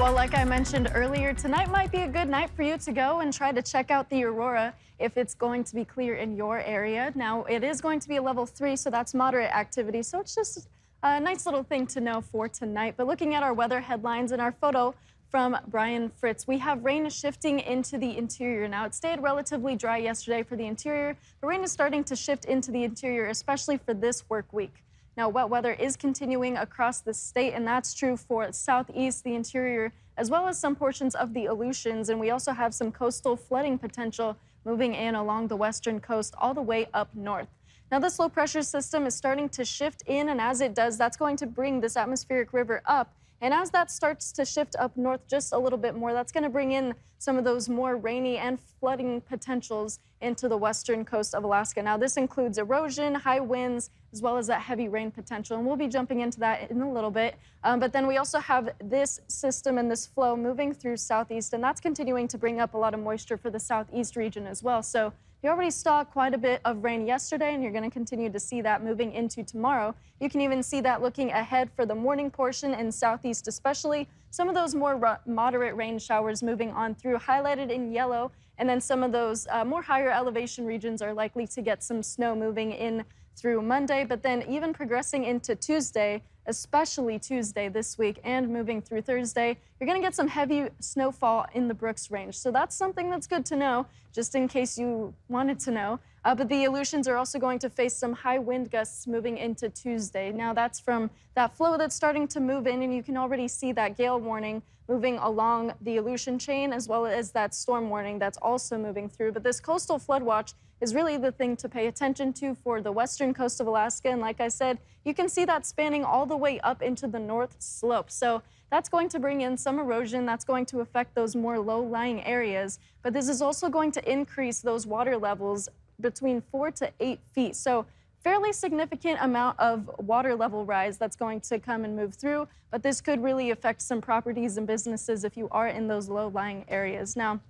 Well, like I mentioned earlier, tonight might be a good night for you to go and try to check out the aurora if it's going to be clear in your area. Now, it is going to be a level 3, so that's moderate activity. So it's just a nice little thing to know for tonight. But looking at our weather headlines and our photo from Brian Fritz, we have rain shifting into the interior. Now, it stayed relatively dry yesterday for the interior, but rain is starting to shift into the interior, especially for this work week. Now, wet weather is continuing across the state, and that's true for southeast, the interior, as well as some portions of the Aleutians. And we also have some coastal flooding potential moving in along the western coast all the way up north. Now, this low pressure system is starting to shift in, and as it does, that's going to bring this atmospheric river up. And as that starts to shift up north just a little bit more, that's going to bring in some of those more rainy and flooding potentials into the western coast of Alaska. Now, this includes erosion, high winds, as well as that heavy rain potential. And we'll be jumping into that in a little bit. But then we also have this system and this flow moving through southeast, and that's continuing to bring up a lot of moisture for the southeast region as well. So you already saw quite a bit of rain yesterday, and you're going to continue to see that moving into tomorrow. You can even see that looking ahead for the morning portion in southeast especially. Some of those more moderate rain showers moving on through, highlighted in yellow, and then some of those more higher elevation regions are likely to get some snow moving in through Monday, but then even progressing into Tuesday, especially Tuesday this week and moving through Thursday, you're going to get some heavy snowfall in the Brooks Range. So that's something that's good to know, just in case you wanted to know. But the Aleutians are also going to face some high wind gusts moving into Tuesday. Now, that's from that flow that's starting to move in, and you can already see that gale warning moving along the Aleutian chain, as well as that storm warning that's also moving through. But this coastal flood watch is really the thing to pay attention to for the western coast of Alaska. And like I said, you can see that spanning all the way up into the North Slope. So that's going to bring in some erosion. That's going to affect those more low-lying areas. But this is also going to increase those water levels between 4 to 8 feet. So fairly significant amount of water level rise that's going to come and move through. But this could really affect some properties and businesses if you are in those low-lying areas. Now,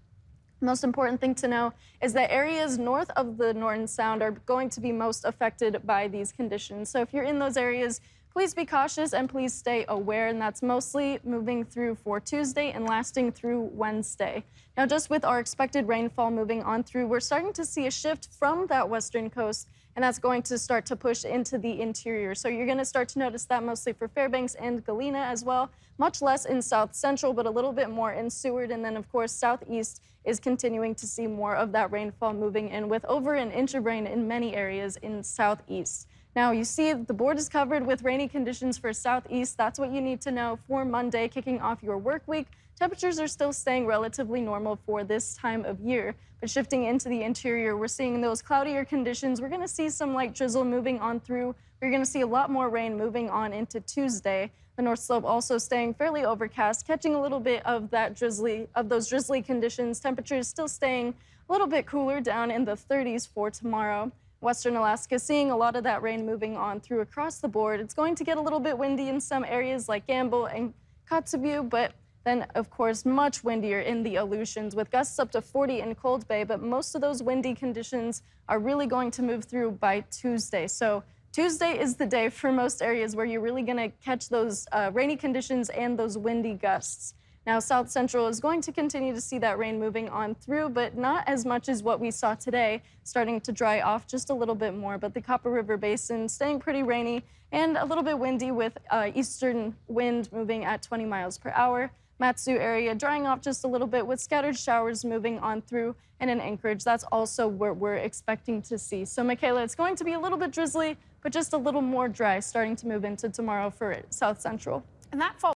most important thing to know is that areas north of the Norton Sound are going to be most affected by these conditions. So if you're in those areas, please be cautious and please stay aware. And that's mostly moving through for Tuesday and lasting through Wednesday. Now, just with our expected rainfall moving on through, we're starting to see a shift from that western coast, and that's going to start to push into the interior. So you're going to start to notice that mostly for Fairbanks and Galena as well, much less in South Central, but a little bit more in Seward. And then, of course, Southeast is continuing to see more of that rainfall moving in, with over an inch of rain in many areas in Southeast. Now, you see the board is covered with rainy conditions for Southeast. That's what you need to know for Monday, kicking off your work week. Temperatures are still staying relatively normal for this time of year, but shifting into the interior, we're seeing those cloudier conditions. We're going to see some light drizzle moving on through. We're going to see a lot more rain moving on into Tuesday. The North Slope also staying fairly overcast, catching a little bit of those drizzly conditions. Temperatures still staying a little bit cooler, down in the 30s for tomorrow. Western Alaska seeing a lot of that rain moving on through across the board. It's going to get a little bit windy in some areas like Gamble and Kotzebue, but then, of course, much windier in the Aleutians, with gusts up to 40 in Cold Bay. But most of those windy conditions are really going to move through by Tuesday. So Tuesday is the day for most areas where you're really going to catch those rainy conditions and those windy gusts. Now, South Central is going to continue to see that rain moving on through, but not as much as what we saw today, starting to dry off just a little bit more. But the Copper River Basin staying pretty rainy and a little bit windy, with eastern wind moving at 20 miles per hour. Matsu area drying off just a little bit, with scattered showers moving on through. And in Anchorage, that's also what we're expecting to see. So, Michaela, it's going to be a little bit drizzly, but just a little more dry starting to move into tomorrow for South Central. And that fall